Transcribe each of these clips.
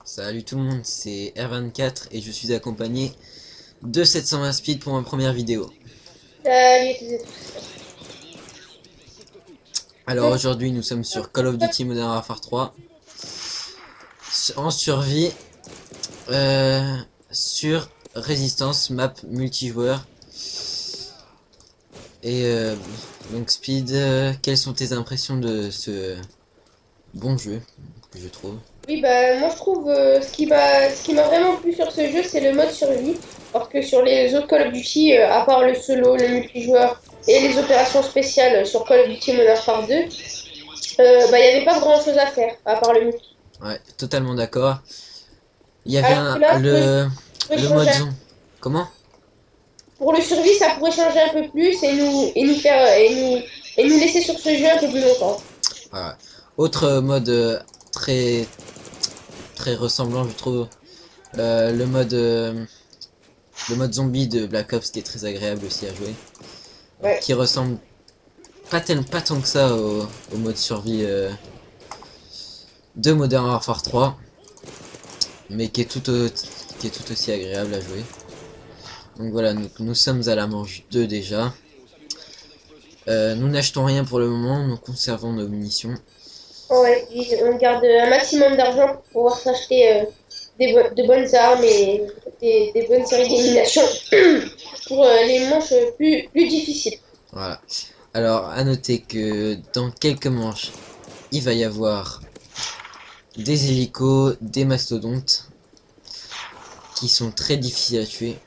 Salut tout le monde, c'est R24 et je suis accompagné de 720 Speed pour ma première vidéo. Salut à toutes et tous. Alors Donc, aujourd'hui nous sommes sur Call of Duty Modern Warfare 3 en survie sur Résistance map multijoueur. Et donc Speed, quelles sont tes impressions de ce bon jeu que je trouve? oui, bah, moi je trouve ce qui m'a vraiment plu sur ce jeu, c'est le mode survie. Parce que sur les autres Call of Duty, à part le solo, le multijoueur et les opérations spéciales sur Call of Duty Modern Warfare 2, bah, il n'y avait pas grand-chose à faire, à part le multi. Ouais, totalement d'accord. Il y avait Alors que là, pourrait le changer mode zone. Comment? pour le survie, ça pourrait changer un peu plus et nous faire et nous laisser sur ce jeu un peu plus longtemps. Voilà. Autre mode très très ressemblant je trouve, euh, le mode euh, le mode zombie de Black Ops qui est très agréable aussi à jouer, Ouais. qui ressemble pas tant que ça au mode survie de Modern Warfare 3, mais qui est tout aussi agréable à jouer. Donc voilà, nous sommes à la manche 2 déjà. Nous n'achetons rien pour le moment, nous conservons nos munitions. Ouais, et on garde un maximum d'argent pour pouvoir s'acheter de bonnes armes et des bonnes séries d'élimination pour les manches plus difficiles. Voilà. Alors à noter que dans quelques manches, il va y avoir des hélicos, des mastodontes qui sont très difficiles à tuer.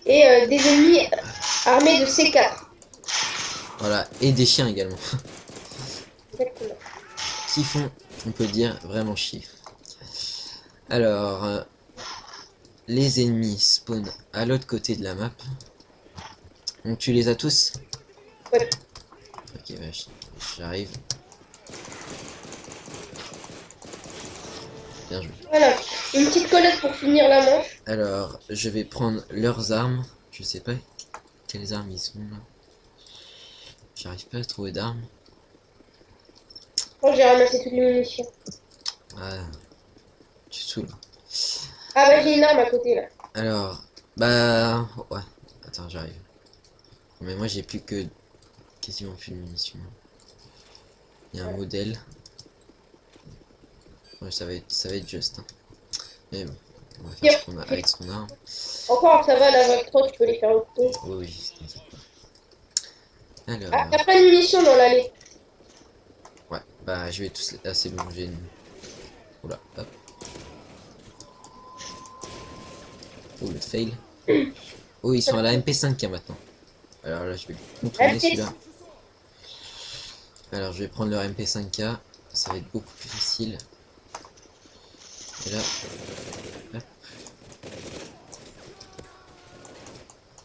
Et des ennemis armés de C4. Voilà, et des chiens également, Exactement. qui font, on peut dire, vraiment chier. Alors, les ennemis spawnent à l'autre côté de la map. Donc tu les as tous? Ouais. Ok, bah, j'arrive. Bien joué. Voilà. Une petite collette pour finir la manche. Alors, je vais prendre leurs armes. Je sais pas quelles armes ils sont là. J'arrive pas à trouver d'armes. Moi j'ai ramassé toutes les munitions. Ah, tu te saoules. Ah bah j'ai une arme à côté là. Alors, bah, ouais. Attends, j'arrive. Mais moi j'ai plus que quasiment plus de munitions. Il y a un modèle. Ouais, ça va être juste. Hein. Mais bon, on va faire ce qu'on a avec ce qu'on a. Hein. Encore ça va, la vague 3, tu peux les faire au coup. Oh oui, t'inquiète pas. Ah, Alors, t'as pas de munitions dans l'allée. ouais, bah je vais tous. Ah, c'est bon, j'ai une. Oula, hop. Oh, le fail. Oh, ils sont à la MP5K maintenant. Alors là, je vais contourner MP. celui-là. Alors, je vais prendre leur MP5K. Ça va être beaucoup plus facile. Et là, hop.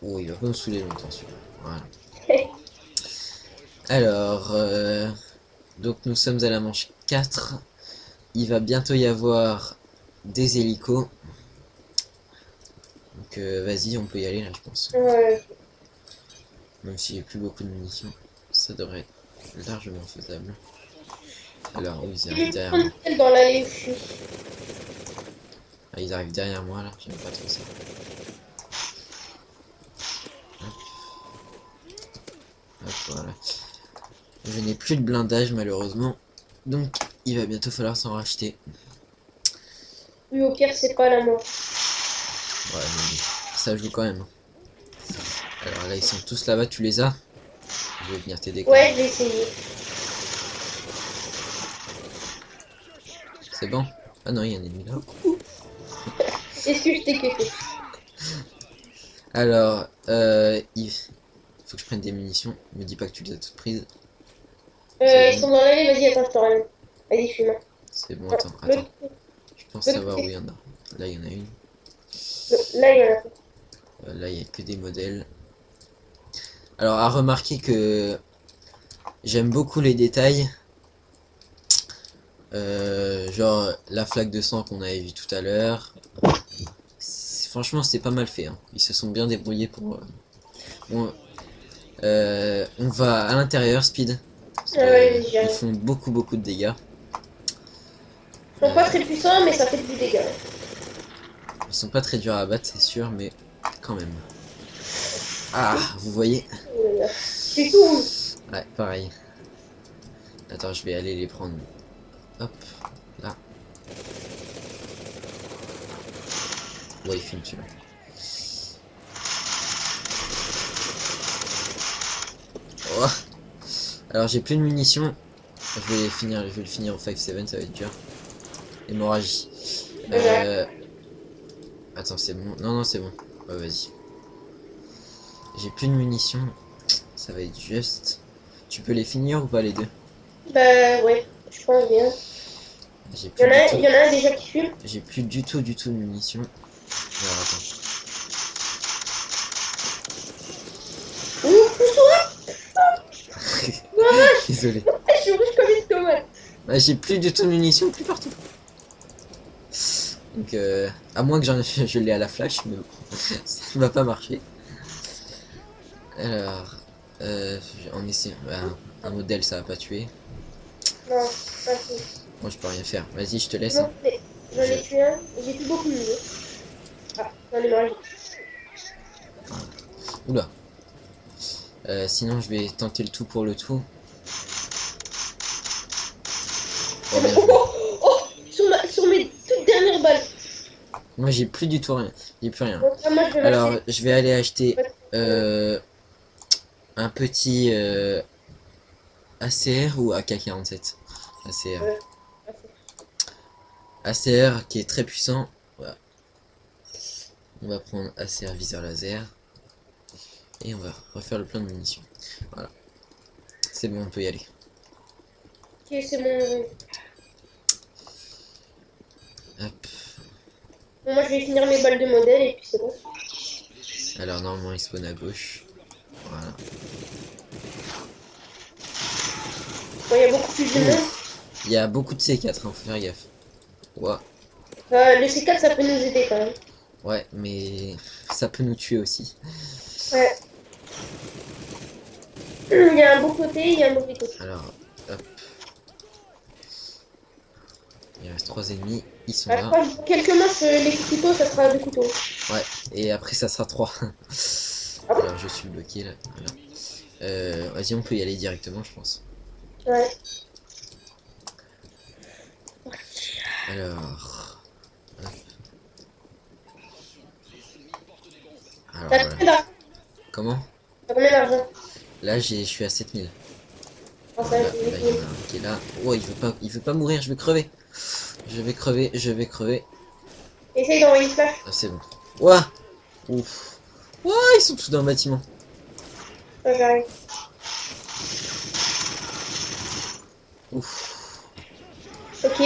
Oh, il va pas me saouler longtemps celui-là. Voilà. Alors, donc nous sommes à la manche 4. Il va bientôt y avoir des hélicos. Donc vas-y, on peut y aller là, je pense. Ouais. Même si j'ai plus beaucoup de munitions, ça devrait être largement faisable. Alors, oui, ils arrivent derrière moi. Dans l'allée où je suis. Ah, ils arrivent derrière moi là, j'aime pas trop ça. Hop, hop, voilà. Je n'ai plus de blindage malheureusement. Donc, il va bientôt falloir s'en racheter. Oui, au pire, c'est pas la mort. Ouais, mais ça joue quand même. Alors là, ils sont tous là-bas, tu les as? Je vais venir t'aider quand Ouais, même. j'ai essayé. C'est bon? Ah non, il y a un ennemi là. Est-ce que je t'ai cuté? Alors, il faut que je prenne des munitions. Me dis pas que tu les as toutes prises. C'est Ils bon. sont dans l'allée, vas-y, attends, je te ramène. Vas-y, fuis-moi. C'est bon, Non, attends. Je pense l'autre savoir où il côté. y en a. Là, il y en a une. Là, il y en a. Là, il y a que des modèles. Alors, à remarquer que j'aime beaucoup les détails. Genre la flaque de sang qu'on avait vu tout à l'heure. Franchement, c'est pas mal fait. Hein. Ils se sont bien débrouillés pour. On va à l'intérieur, Speed. Parce Ah ouais, que vas-y, ils j'arrive. font beaucoup de dégâts. Ils sont pas très puissants, mais ça fait du dégât. Ils sont pas très durs à abattre, c'est sûr, mais quand même. Ah, vous voyez? C'est tout rouge. Ouais, pareil. Attends, je vais aller les prendre. Hop, là. Ouais, il fume celui-là. Oh. Alors, j'ai plus de munitions. Je vais le finir au 5-7, ça va être dur. Hémorragie. Attends, c'est bon. Non, non, c'est bon. Ouais, vas-y. J'ai plus de munitions. Ça va être juste. Tu peux les finir ou pas les deux? Bah ouais, je pense bien. J'ai Il y plus en a, du tout. il y en a un déjà qui fume. J'ai plus du tout de munitions. Alors attends. Ouh, pousse-toi. Désolé. Je suis rouge comme une tomate. Bah, j'ai plus du tout de munitions, plus partout. Donc à moins que je l'ai à la flash, mais bon, ça ne va pas marcher. Alors, on essaie. Bah, un modèle, ça va pas tuer. Non, pas tout. Moi, je peux rien faire. Vas-y, je te laisse. Non, mais j'en ai tué un. J'ai plus beaucoup de mieux. Ah, j'en ai marre. Oula. Sinon, je vais tenter le tout pour le tout. Oh, bien joué. Oh, sur mes toutes dernières balles. Moi, j'ai plus du tout rien. J'ai plus rien. Donc, là, moi, je vais Alors, marcher. je vais aller acheter un petit ACR ou AK-47. ACR. Ouais. ACR qui est très puissant. Voilà. On va prendre ACR viseur laser. Et on va refaire le plein de munitions. Voilà. C'est bon, on peut y aller. Ok, c'est mon. Hop. Bon, moi, je vais finir mes balles de modèle et puis c'est bon. Alors normalement il spawn à gauche. Voilà. Bon, il y a beaucoup plus de monde. Il y a beaucoup de C4, hein, faut faire gaffe. Ouais. Le C4, ça peut nous aider quand même. Ouais, mais ça peut nous tuer aussi. Ouais. Il y a un bon côté, il y a un mauvais côté. Alors, hop. Il reste 3 ennemis, ils sont Je là. crois que quelques manches, les couteaux, ça sera 2 couteaux. Ouais, et après ça sera 3. Ah bon? Alors je suis bloqué là. Voilà. Vas-y, on peut y aller directement, je pense. Ouais. Alors. Hop. Alors T'as voilà. combien d'argent? Comment? T'as combien d'argent? Là je suis à 7000. Oh, ça, Voilà, je là, vais il y en a un qui est là. Oh, il veut pas mourir, je vais crever. Je vais crever. Essaye d'envoyer une flash. Ah, c'est bon. Ouah. Ouf. Ouah, ils sont tous dans le bâtiment. Ouais, j'arrive. Ouf. Ok.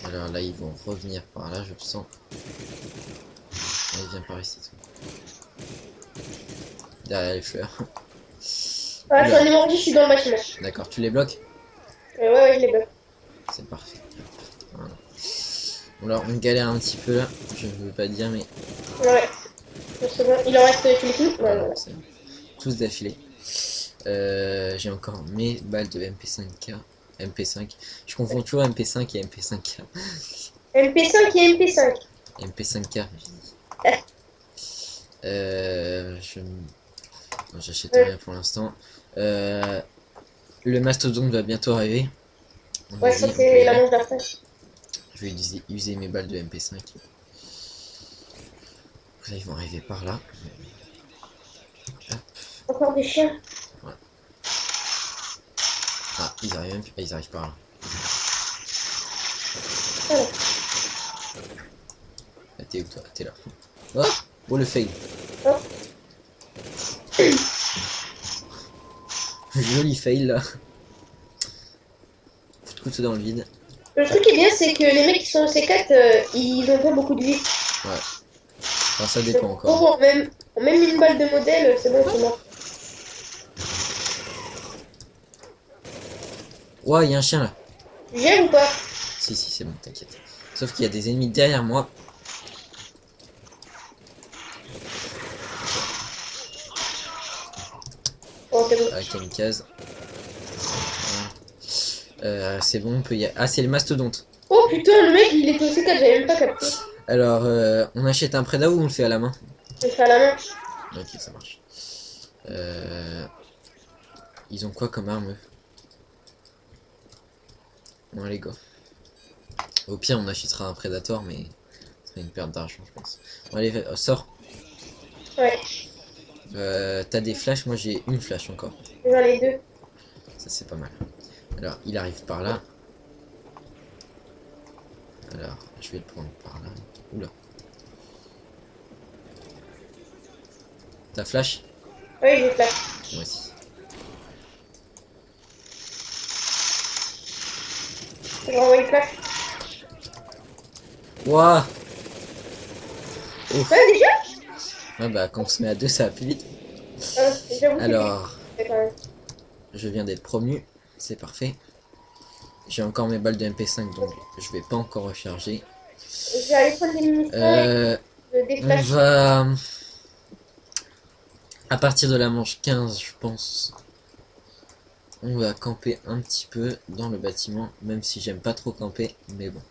Alors là, ils vont revenir par là, je le sens. Allez, viens par ici. Toi. Derrière les fleurs. Voilà, je Oula. suis en hémorragie, je suis dans le bâtiment. D'accord, tu les bloques? Ouais, je les bloque. C'est parfait. Voilà. Bon, alors, on galère un petit peu là. Je ne veux pas dire, mais Ouais. C'est bon. Il en reste, tu les finis? Ouais, voilà, voilà. c'est tous d'affilée. J'ai encore mes balles de MP5K. MP5. Je confonds toujours MP5 et MP5K. MP5 et MP5. MP5K, j'ai dit. Non, j'achète rien pour l'instant. Le mastodonte va bientôt arriver. Ouais, Vas-y, ça on peut y c'est la aller. manche d'après. Je vais user mes balles de MP5. Là, ils vont arriver par là. Hop. Encore des chiens. Ah, ils arrivent par là. Oh. Ah, t'es où toi? T'es là. Oh, oh le fail. Oh. Joli fail là. Coup de couteau dans le vide. Le truc qui est bien, c'est que les mecs qui sont au C4, ils ont pas beaucoup de vie. Ouais. Enfin, ça dépend Donc, encore. oh, même une balle de modèle, c'est bon, c'est mort. Ouais, il y a un chien là. J'aime ou pas? Si, c'est bon, t'inquiète. Sauf qu'il y a des ennemis derrière moi. Oh, c'est bon. Ah, kamikaze. C'est bon, on peut y aller. Ah, c'est le mastodonte. Oh putain, le mec il était aussi 4, j'avais même pas capté. Alors, on achète un Preda ou on le fait à la main? Je le fais à la main. Ok, ça marche. Ils ont quoi comme arme eux? Bon, allez, go. Au pire, on achètera un Predator, mais ce serait une perte d'argent, je pense. Bon, allez, sors. Ouais, T'as des flashs? Moi, j'ai une flash encore. j'en ai 2. Ça, c'est pas mal. Alors, il arrive par là. Alors, je vais le prendre par là. Oula. T'as flash? Oui, j'ai flash. Moi aussi. Je renvoie une flash. Wouah! Ouais, déjà? Ah bah, quand on se met à deux, ça va plus vite. J'avoue que Alors, c'est quand même. je viens d'être promu. C'est parfait. J'ai encore mes balles de MP5, donc je vais pas encore recharger. Je vais aller prendre des munitions Euh, et des on flashs. va... À partir de la manche 15, je pense, on va camper un petit peu dans le bâtiment, même si j'aime pas trop camper, mais bon.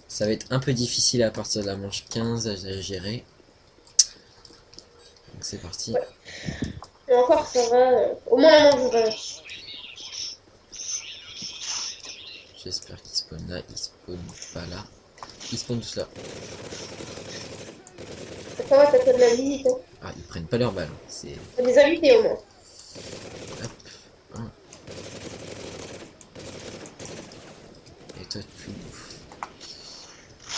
Ça va être un peu difficile à partir de la manche 15 à gérer. Donc c'est parti. Ouais. Et encore, ça va. Au moins la manche, va. J'espère qu'ils spawnent là, ils spawnent pas là. Ils spawnent tous là. Ça va, t'as fait de la visite. Hein. Ah, ils prennent pas leurs balles. C'est... T'as des invités au moins. Hop. Un. Et toi, tu bouffes.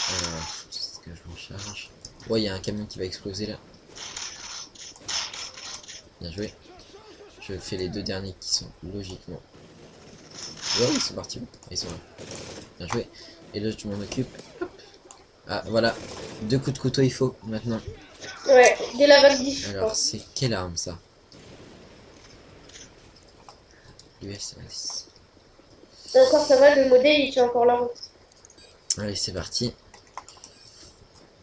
Alors, est-ce que je m'en charge? Ouais, il y a un camion qui va exploser là. Bien joué. Je fais les deux derniers qui sont logiquement. Ouais, ils sont partis. Ils sont là. Bien joué. Et là, je m'en occupe. Hop. Ah, voilà. 2 coups de couteau, il faut maintenant. Ouais, dès la vague 10, je Alors, pense. c'est quelle arme ça? USS. Et encore, ça va, le modèle il tient encore la route. Allez, c'est parti.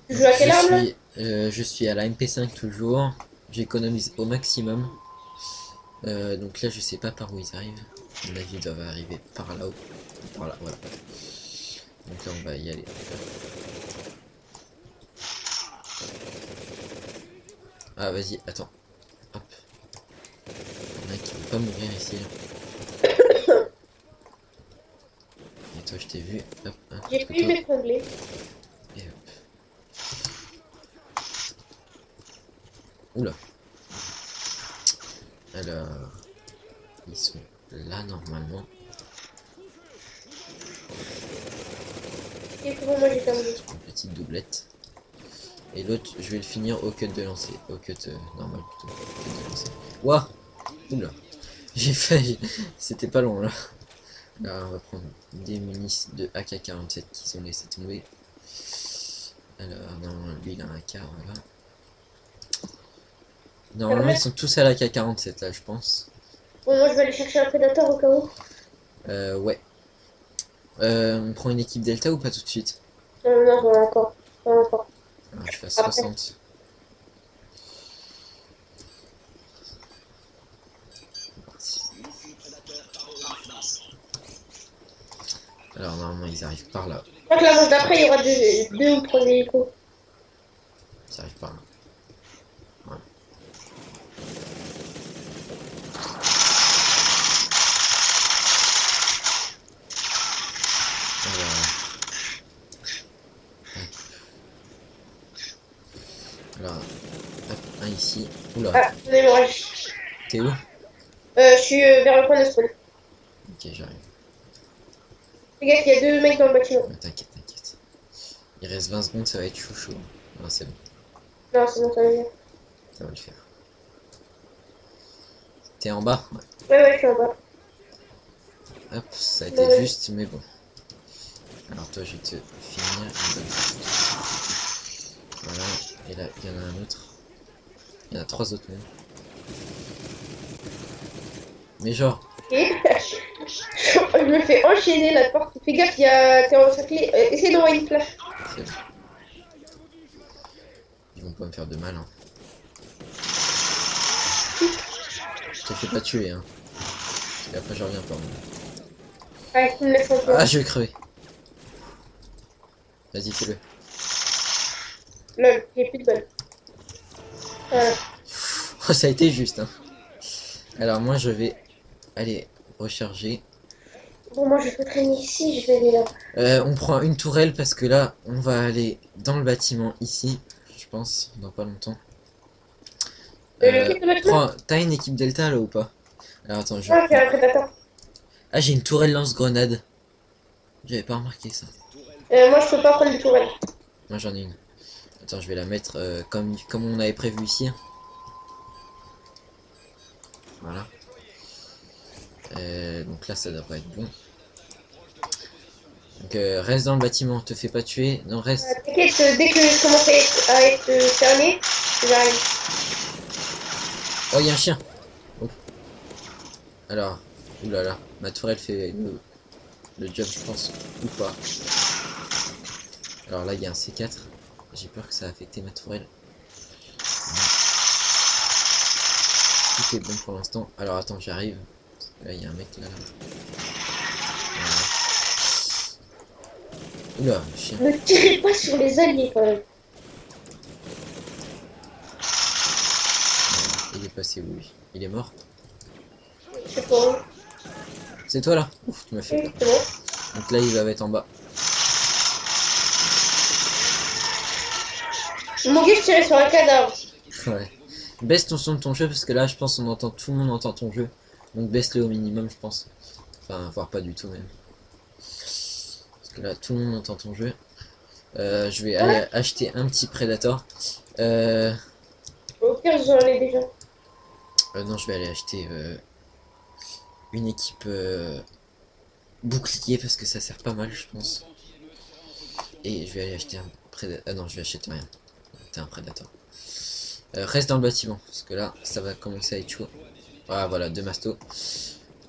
Tu joues à quelle arme là? Je suis à la MP5 toujours. J'économise au maximum. Donc là, je sais pas par où ils arrivent. À mon avis, ils doivent arriver par là ou par là. Voilà. Donc là, on va y aller. Ah, vas-y, attends. Hop. Il y en a un qui veut pas mourir ici. Là. Et toi, je t'ai vu. Hop, un coup de J'ai pu couteau. m'étrangler. Et hop. Oula. Alors, ils sont là normalement. Et c'est bon, moi j'ai terminé. Une petite doublette. Et l'autre, je vais le finir au cut de lancer. Au cut normal plutôt. Cut de lancer. Ouah. Oula. J'ai failli. C'était pas long là. Là, on va prendre des munitions de AK-47 qui sont laissés tomber. Alors, non, lui il a un AK, voilà. Normalement, ils sont tous à la AK-47 là, je pense. Bon, moi je vais aller chercher un prédateur au cas où. Ouais. On prend une équipe Delta ou pas tout de suite? Non, j'en ai encore. J'en ai encore. Alors, je fais Après. 60. Alors, normalement, ils arrivent par là. Je crois que la manche d'après, il y aura deux ou trois hélicos. Ils arrivent par là. Voilà. Alors, hop, un ici. Oula, Ah, on est mort. t'es où? Je suis vers le point de spawn. Ok, j'arrive. Les gars, il y a deux mecs dans le bâtiment. T'inquiète, t'inquiète. Il reste 20 secondes, ça va être chaud. Non, c'est bon, Non, c'est bon, ça va bien. ça va le faire. T'es en bas? Ouais, je suis en bas. Hop, ça a été Ouais. juste, mais bon. Alors toi, je vais te finir. Voilà, et là, il y en a un autre. Il y en a 3 autres même. Mais genre, Et je me fais enchaîner la porte. Fais gaffe, t'es encerclé. Essaye d'envoyer une flash. c'est bon. Ils vont pas me faire de mal, hein. te fais pas tuer, hein. Et après, je reviens pas. Ouais, tu me laisses en paix. Ah, je vais crever. Vas-y, fais-le. Lol, j'ai plus de balles. Voilà. Oh, ça a été juste, hein. Alors, moi, je vais aller recharger. Bon, moi, je peux traîner ici, je vais aller là. On prend une tourelle parce que là, on va aller dans le bâtiment ici. Je pense, dans pas longtemps. Quel bâtiment? T'as une équipe Delta là ou pas? Alors attends, je Ah, j'ai reprends. un prédateur. Ah, j'ai une tourelle lance-grenade. J'avais pas remarqué ça. Moi, je peux pas prendre de tourelle. Moi j'en ai une. Attends, je vais la mettre comme on avait prévu ici. Voilà. Donc là, ça devrait être bon. Donc reste dans le bâtiment, te fais pas tuer. Non, reste. T'inquiète, dès que je commence à être fermé, j'arrive. Oh, il y a un chien. Oh. Alors, oulala, ma tourelle fait le job, je pense. Ou pas. Alors là, il y a un C4. J'ai peur que ça a affecté ma tourelle. Tout est bon pour l'instant. Alors attends, j'arrive. Là, il y a un mec là. Voilà. Oula, le chien. Ne tirez pas sur les alliés quand même. Il est passé où lui? Il est mort? Je sais pas. C'est toi là? Ouf, tu m'as fait peur. C'est bon. Donc là, il va être en bas. Mon gars, je tirais sur un cadavre. Ouais. Baisse ton son de ton jeu parce que là, je pense tout le monde entend ton jeu. Donc baisse-le au minimum, je pense. Enfin, voire pas du tout même. Parce que là, tout le monde entend ton jeu. Je vais aller acheter un petit Predator. Au pire, j'en ai déjà. Non, je vais aller acheter une équipe bouclier parce que ça sert pas mal, je pense. Et je vais aller acheter un Predator. Ah non, je vais acheter rien. T'es un Predator. Reste dans le bâtiment parce que là, ça va commencer à être chaud. Ah voilà, 2 mastos.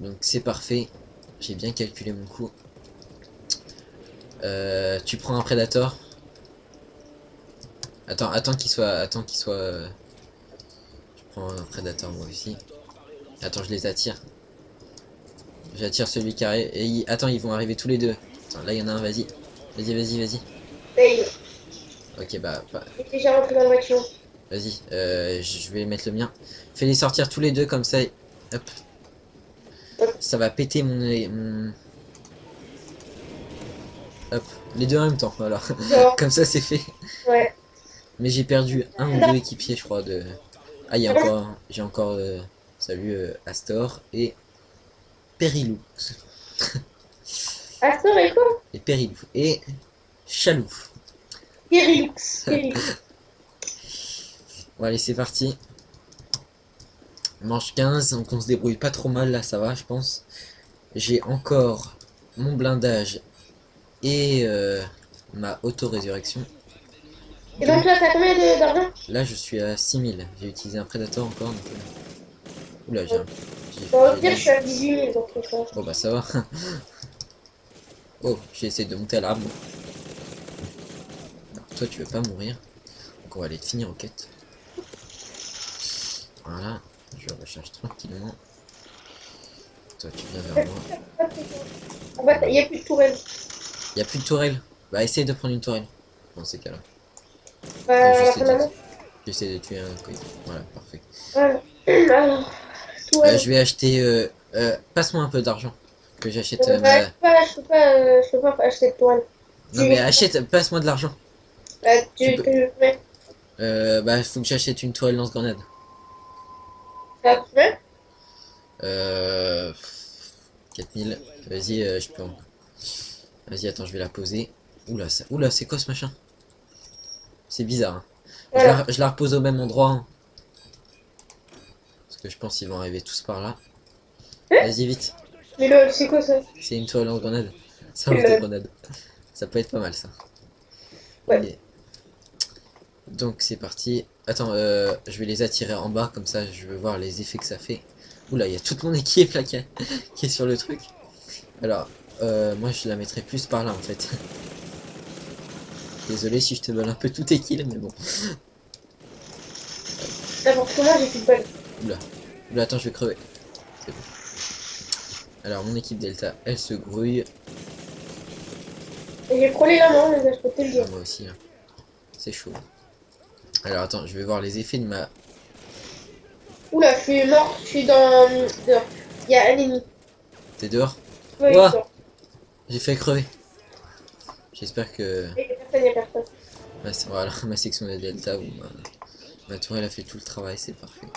Donc c'est parfait. J'ai bien calculé mon coup. Tu prends un Predator. Attends qu'il soit. Je prends un Predator moi aussi. Attends, je les attire. J'attire celui qui arrive. Et attends, ils vont arriver tous les deux. Attends, là il y en a un, vas-y. Vas-y. Fail. Ok, bah. Il est déjà rentré dans le bâtiment. Vas-y, je vais mettre le mien. Fais-les sortir tous les deux comme ça. Hop. Ça va péter mon... Hop. Les deux en même temps, voilà. Genre, Comme ça c'est fait. ouais. Mais j'ai perdu un ou deux équipiers, je crois, de... Ah, il y a encore... J'ai encore... Salut Astor et... Périlou. Astor et quoi? Et Périlou. Et... Chalou. Périlux. Périlux. Bon allez, c'est parti. Manche 15, donc on se débrouille pas trop mal là, ça va, je pense. J'ai encore mon blindage et ma auto-résurrection. Et donc là, t'as combien d'argent? Là, je suis à 6000. J'ai utilisé un Predator encore. Donc... Oula, j'ai un... Bon, au pire, je suis à 18 000, donc ça. Oh bah ça va. Oh, j'ai essayé de monter à l'arbre. Alors, toi, tu veux pas mourir. Donc on va aller te finir en quête. Voilà, je recherche tranquillement. Toi, tu viens vers moi. En fait, il n'y a plus de tourelle. Y a plus de tourelle. Bah, essaye de prendre une tourelle. Dans ces cas-là. J'essaie de tuer un coït. Voilà, parfait. Alors, tourelle. Je vais acheter... passe-moi un peu d'argent. Que j'achète je peux pas acheter de tourelle. Non mais achète, passe-moi de l'argent. Tu peux- que je mets. Bah, faut que j'achète une tourelle lance-grenade. Ça te fait? 4000. Vas-y, je peux en... Vas-y, attends, je vais la poser. Oula, c'est quoi ce machin? C'est bizarre. Hein. Voilà. Je la repose au même endroit. Hein. Parce que je pense qu'ils vont arriver tous par là. Vas-y, vite. Mais lol, c'est quoi ça? C'est une tourelle lance-grenade. Ça lance des grenades. Ça peut être pas mal, ça. Ouais. Et... Donc, c'est parti. Attends, je vais les attirer en bas. Comme ça, je veux voir les effets que ça fait. Oula, il y a toute mon équipe là qui est sur le truc. Alors, moi je la mettrais plus par là en fait. Désolé si je te vole un peu tous tes kills, mais bon. D'abord, parce que moi j'ai plus de balles. Oula. Là, attends, je vais crever. C'est bon. Alors, mon équipe Delta, elle se grouille. Et j'ai frôlé la mort, les gars, je peux te le dire. Ah, moi aussi, hein. C'est chaud. Alors, attends, je vais voir les effets de ma... Oula, je suis mort, je suis dans... dehors. Il y a un ennemi. T'es dehors? Ouais, Ouah, dehors. j'ai fait crever. J'espère que Il y a personne, il y a personne. voilà, ma section de Delta ou ma tourelle a fait tout le travail, c'est parfait.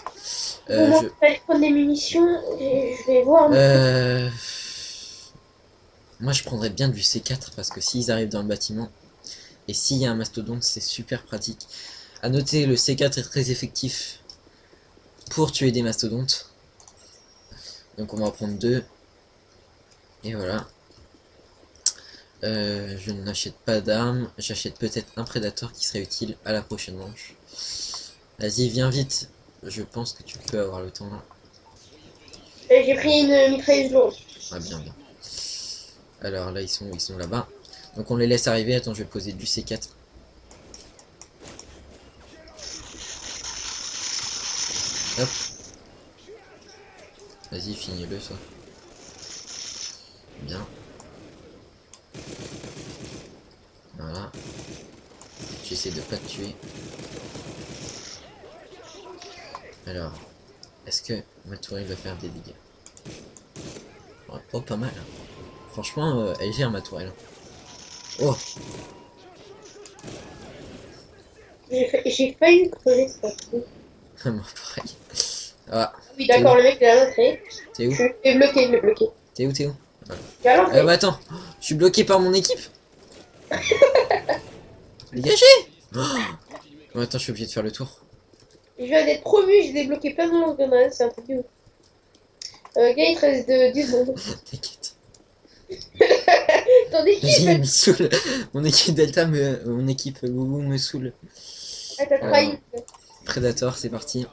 Bon, moi, je vais aller prendre des munitions et je vais voir. Moi, je prendrais bien du C4 parce que s'ils arrivent dans le bâtiment et s'il y a un mastodonte, c'est super pratique. À noter, le C4 est très effectif pour tuer des mastodontes. Donc on va en prendre 2. Et voilà. Je n'achète pas d'armes. J'achète peut-être un prédateur qui serait utile à la prochaine manche. Vas-y, viens vite. Je pense que tu peux avoir le temps là. J'ai pris une mitrailleuse lourde. Ah, bien, bien. Alors là, ils sont là-bas. Donc on les laisse arriver. Attends, je vais poser du C4. Hop. Vas-y, finis-le, ça. Bien. Voilà. J'essaie de pas te tuer. Alors, est-ce que ma tourelle va faire des dégâts? Ouais. Oh, pas mal. Franchement, elle gère ma tourelle. Oh, J'ai failli crever ça. moi pareil. Ah, Oui, d'accord, le mec il a l'entrée. t'es où? Je suis bloqué, je l'ai bloqué. T'es où? T'es où? Voilà. Il a l'entrée. Bah attends, je suis bloqué par mon équipe. Dégagez. Oh. Bon, attends, je suis obligé de faire le tour. Je viens d'être promu, j'ai débloqué plein de lance-grenades, c'est un truc de ouf. Gars, il te reste de 10 secondes. T'inquiète. Ton équipe, Il me saoule. Mon équipe Delta mon équipe Gougou me saoule. elle t'a trahi. Predator, c'est parti.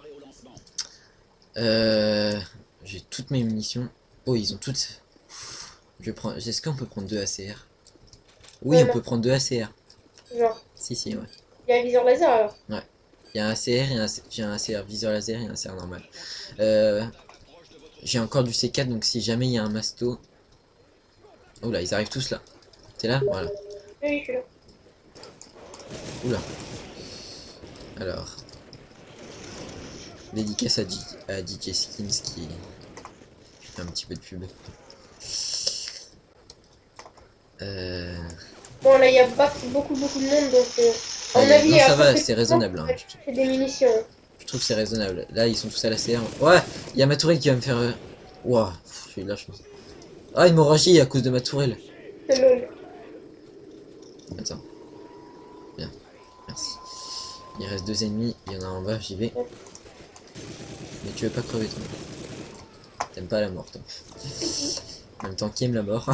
J'ai toutes mes munitions. Oh, ils ont toutes. Je prends. Est-ce qu'on peut prendre 2 ACR? Oui, Ouais, on non. peut prendre 2 ACR. Genre, Si, si, ouais. il y a un viseur laser alors. Il y a un ACR et j'ai un ACR viseur laser et un ACR normal. J'ai encore du C4, donc si jamais il y a un masto. Oh là, ils arrivent tous là. T'es là? Voilà. Oui, je suis là. Oula. Alors. Dédicace à DJ Skins qui fait un petit peu de pub. Bon, là, il y a pas beaucoup de monde, donc à mon avis, Non, ça va, après, c'est raisonnable. Hein. c'est des munitions. Je trouve que c'est raisonnable. Là, ils sont tous à la CR. Ouais, il y a ma tourelle qui va me faire. Ouah, j'ai eu de la chance. Ah, hémorragie à cause de ma tourelle. C'est lol. Attends. Bien, merci. Il reste 2 ennemis, il y en a en bas, j'y vais. Mais tu veux pas crever, toi. T'aimes pas la mort, toi. En même temps, qui aime la mort?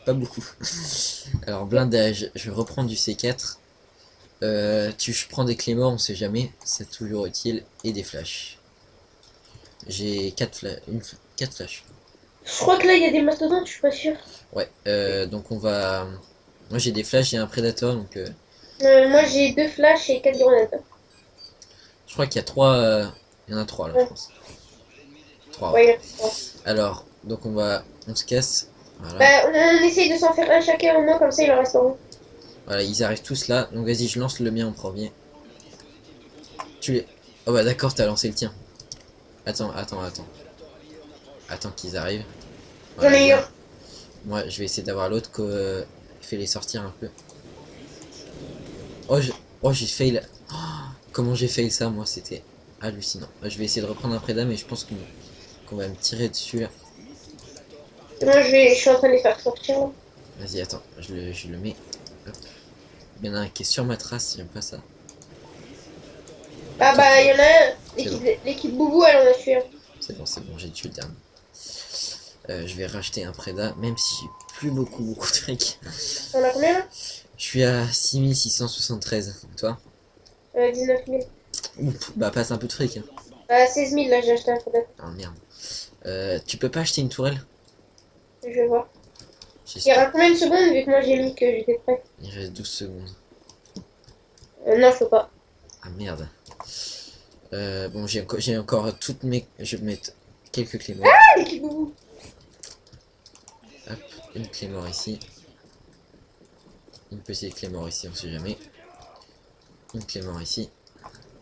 Pas beaucoup. Alors, blindage, je reprends du C4. Je prends des clés morts, on sait jamais, c'est toujours utile, et des flashs. J'ai 4 flashs. Je crois que là, il y a des mastodontes, je suis pas sûr. Ouais, donc on va... Moi j'ai des flashs, j'ai un prédateur, donc... Moi, j'ai 2 flashs et 4 grenades. Je crois qu'il y a 3... Il y en a 3 là, Ouais. je pense. 3. Ouais, il y a 3. Alors, donc on se casse. Voilà. Bah, on essaye de s'en faire un chacun au moins, comme ça, il en reste un. Voilà, ils arrivent tous là. Donc vas-y, je lance le mien en premier. Tu les... Oh bah d'accord, t'as lancé le tien. Attends. Attends qu'ils arrivent. J'en ai eu bien. un. Moi, je vais essayer d'avoir l'autre qui fait les sortir un peu. Oh, j'ai fail. Oh, comment j'ai fail ça, moi, c'était hallucinant. Je vais essayer de reprendre un prédat, mais je pense qu'on va me tirer dessus là. Moi, je suis en train de les faire sortir. Là. Vas-y, attends, je le mets. Hop. Il y en a un qui est sur ma trace, j'aime pas ça. Ah bah, il y en a un. C'est L'équipe Boubou, elle en a tué un. C'est bon, j'ai tué le dernier. Je vais racheter un prédat, même si j'ai plus beaucoup de fric. On a combien là? Je suis à 6673. Toi? 19 000. Ouf, bah passe un peu de fric. Hein. 16 000 là, j'ai acheté un prédateur. Ah merde. Tu peux pas acheter une tourelle? Je vais voir. Il J'espère. reste combien de secondes vu que moi j'ai mis que j'étais prêt? Il reste 12 secondes. Non, je peux pas. Ah merde. Bon, j'ai encore toutes mes... Je vais mettre quelques clés morts. Ah, les kiboubous. Hop, une clé mort ici. Une petite clé mort ici, on sait jamais. Une clé mort ici.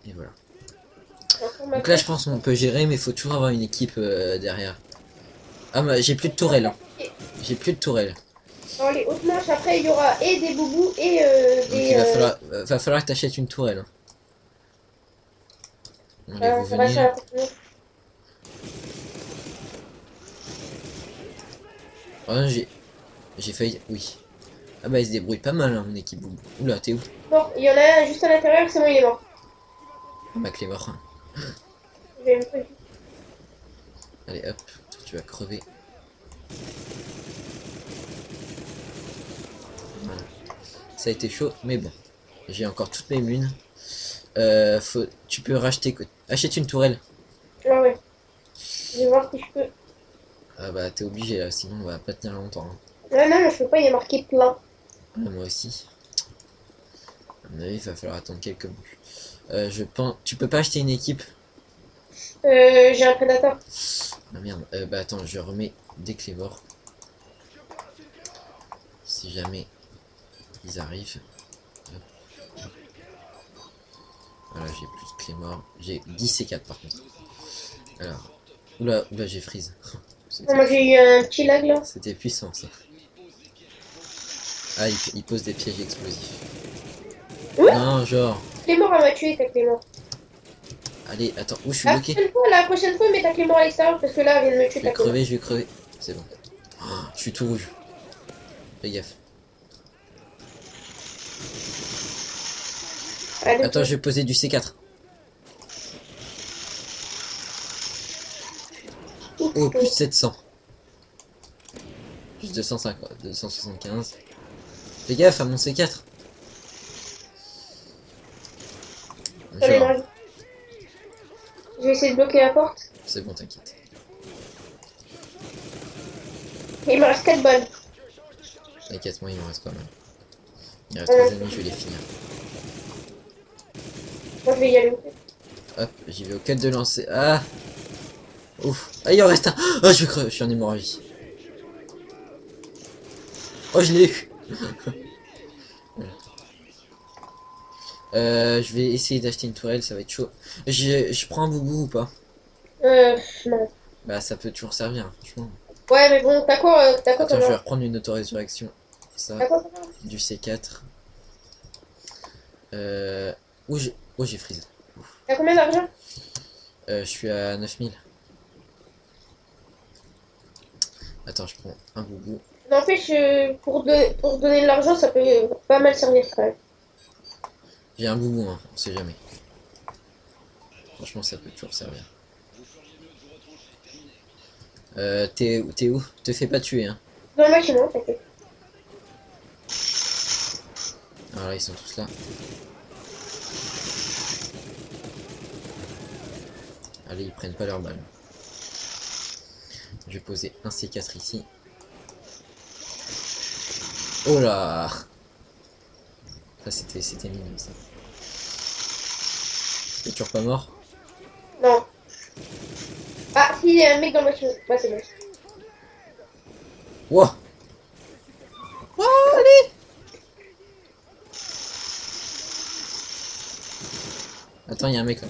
Et voilà. Donc là, je pense qu'on peut gérer, mais il faut toujours avoir une équipe derrière. Ah, bah, j'ai plus de tourelle. Hein. J'ai plus de tourelle. Dans les hautes manches, après, il y aura et des boubous et Donc des... il va falloir que tu achètes une tourelle. Hein. Allez, vous ça va venez. faire la continuer. Oh, j'ai failli... Oui. Ah bah, il se débrouille pas mal, hein, mon équipe boubou. Oula, t'es où? Bon, il y en a un juste à l'intérieur, c'est bon, il est mort. Ma clé mort. Je vais me faire- Allez, hop. Toi, tu vas crever. Voilà. Ça a été chaud, mais bon. J'ai encore toutes mes lunes. Tu peux racheter... Achète une tourelle. Ah ouais. Je vais voir si je peux. Ah bah, t'es obligé, là. Sinon, on va pas tenir longtemps. Hein. Non, non, je peux pas, il y a marqué plein. Ah, moi aussi. À mon avis, il va falloir attendre quelques mois. Je pense... Tu peux pas acheter une équipe? J'ai un prédateur. Ah merde. Bah attends, je remets des clés morts. Si jamais ils arrivent. Hop. Voilà, j'ai plus de clés morts. J'ai 10 et 4 par contre. Alors. Oula, oula, j'ai freeze. Moi, j'ai eu un petit lag là. C'était puissant ça. Ah, il pose des pièges explosifs. Oui. Non, genre. Clément m'a tué, ta Clément. Allez, attends, où je suis bloqué? La prochaine fois, mets ta Clément à l'extérieur parce que là, elle vient de me tuer Je vais ta Clément. crever, je vais crever. C'est bon. Oh, je suis tout rouge. Fais gaffe. Allez, Attends, je vais poser du C4. Oh, plus 700. Plus 250, 275. Fais gaffe à mon C4. allez, Genre, vas-y. Je vais essayer de bloquer la porte. c'est bon, t'inquiète. Et il me reste 4 balles. T'inquiète, moi il me reste pas mal. Il reste 3 ennemis, je vais les finir. Moi, je vais y aller. Hop, j'y vais au quête de lancer. Ah! Ouf! Ah, il en reste un! Oh, je vais crever, je suis en hémorragie. Oh, je l'ai eu! Voilà. Je vais essayer d'acheter une tourelle, ça va être chaud. Je prends un boubou ou pas? Non. Bah, ça peut toujours servir, hein, franchement. Ouais, mais bon, t'as quoi Attends, je vais comme reprendre une auto-résurrection. Ça, T'as quoi comme arme du C4. Où j'ai freeze. T'as combien d'argent? Je suis à 9000. Attends, je prends un boubou. N'empêche, pour donner de l'argent, ça peut pas mal servir quand même. J'ai un boubou, hein, on sait jamais. Franchement, ça peut toujours servir. T'es où? Te fais pas tuer, hein. Dans le bâtiment, t'inquiète. Alors là, ils sont tous là. Allez, ils prennent pas leur balle. Je vais poser un C4 ici. Oh là! Ça, c'était mignon, ça. T'es toujours pas mort? Non. Ah, si, il y a un mec dans le bâtiment. Bah, c'est bon. Wow! Oh, allez! Attends, il y a un mec là.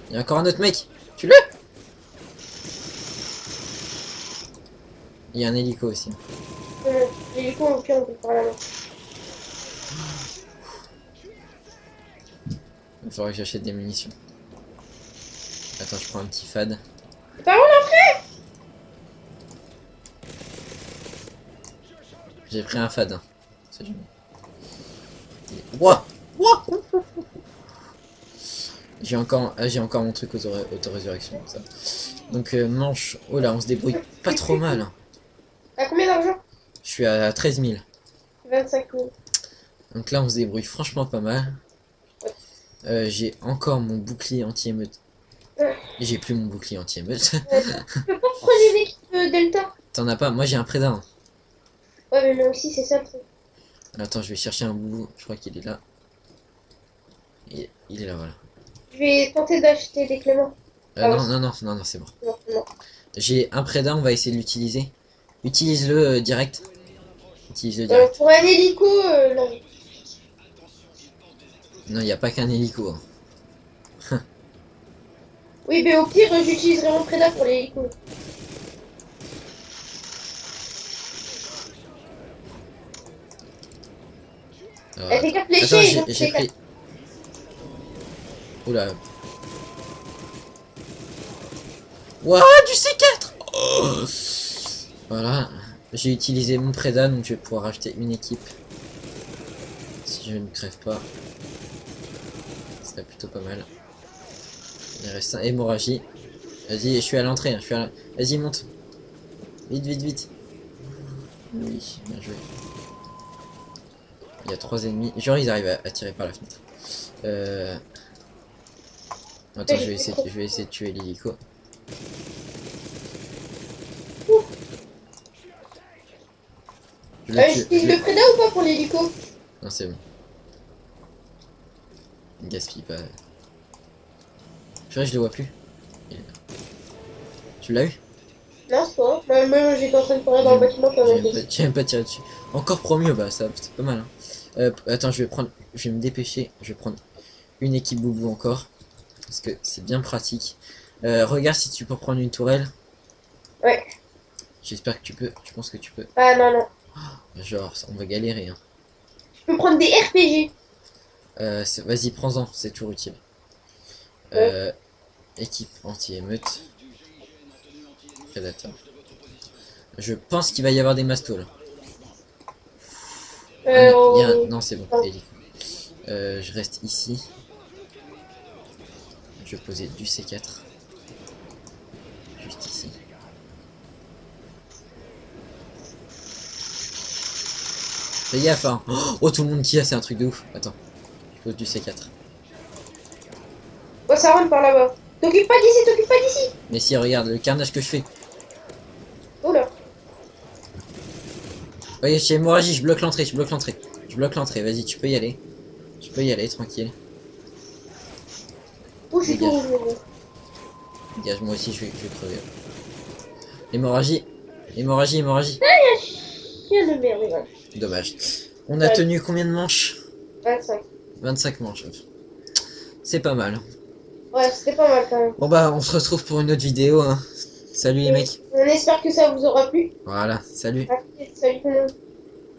Il y a encore un autre mec. Tu l'as? Il y a un hélico aussi. J'ai du coup, au pire, on peut le faire à la main. Il va falloir que j'achète des munitions. Attends, je prends un petit fad. Par où l'entrée? J'ai pris un fad. Hein. Wouah! Wouah! J'ai encore mon truc auto-résurrection. Ça. Donc, manche. Oh là, on se débrouille pas trop mal. Hein. T'as combien d'argent? Je suis à 13 000. 25 000. Donc là, on se débrouille franchement pas mal. J'ai encore mon bouclier anti-émeute. J'ai plus mon bouclier anti-émeute. Tu peux pas prendre une équipe Delta? T'en as pas? Moi, j'ai un prédat. Hein. Ouais, mais moi aussi, c'est ça le truc. Attends, je vais chercher un boubou. Je crois qu'il est là. Il est là, voilà. Je vais tenter d'acheter des cléments. Ah, Non, oui. non, non, non, non, c'est bon. Non, non. J'ai un prédat, on va essayer de l'utiliser. Utilise-le direct. Utilise-le direct. Pour un hélico, non. Non, il n'y a pas qu'un hélico, hein. Oui, mais au pire, j'utiliserai mon prédat pour l'hélico. Alors, Fais gaffe, attends, fléché, ils ont j'ai fait pris... Oula. Ouah, du C4. Oh. Voilà. J'ai utilisé mon prédat, donc je vais pouvoir acheter une équipe. Si je ne crève pas. Ce serait plutôt pas mal. Il reste un hémorragie. Vas-y, je suis à l'entrée, hein, je suis à la... Vas-y, monte. Vite, vite, vite. Oui, bien joué. Il y a 3 ennemis. Genre, ils arrivent à tirer par la fenêtre. Attends, je vais essayer de tuer l'hélico. Je le tue. J'utilise le prédat ou pas pour l'hélico? Non, c'est bon. Ne gaspille pas. Je le vois plus. Il est là. Tu l'as eu? Non, c'est pas. Moi, j'étais en train de courir dans le bâtiment quand même. J'ai même pas tiré dessus. Encore pro mieux, bah ça c'est pas mal. Hein. Attends, je vais me dépêcher. Je vais prendre une équipe boubou encore. Parce que c'est bien pratique. Regarde si tu peux prendre une tourelle. Ouais. J'espère que tu peux. Je pense que tu peux. Ah non, non. Genre, on va galérer. Hein. Je peux prendre des RPG. Vas-y, prends-en, c'est toujours utile. Équipe anti-émeute. Prédateur. Je pense qu'il va y avoir des mastos là. Non, c'est bon. Hélico. Je reste ici. Je vais poser du C4. Juste ici. Fais gaffe, hein. Oh, tout le monde qui a, c'est un truc de ouf. Attends. Je pose du C4. Oh, ça rentre par là-bas. T'occupe pas d'ici, t'occupe pas d'ici. Mais si, regarde le carnage que je fais. Oh là. Voyez, chez hémorragie, je bloque l'entrée, je bloque l'entrée. Je bloque l'entrée, vas-y, tu peux y aller. Tu peux y aller, tranquille. Oh, je suis tout rouge. Dégage, moi aussi, je vais crever. Hémorragie. Hémorragie, hémorragie. Chien de merde, ouais. Dommage. On a tenu combien de manches? 25. 25 manches. C'est pas mal. Ouais, c'était pas mal quand même. Bon bah, on se retrouve pour une autre vidéo. Hein. Salut les mecs. On espère que ça vous aura plu. Voilà, salut. Salut tout le monde.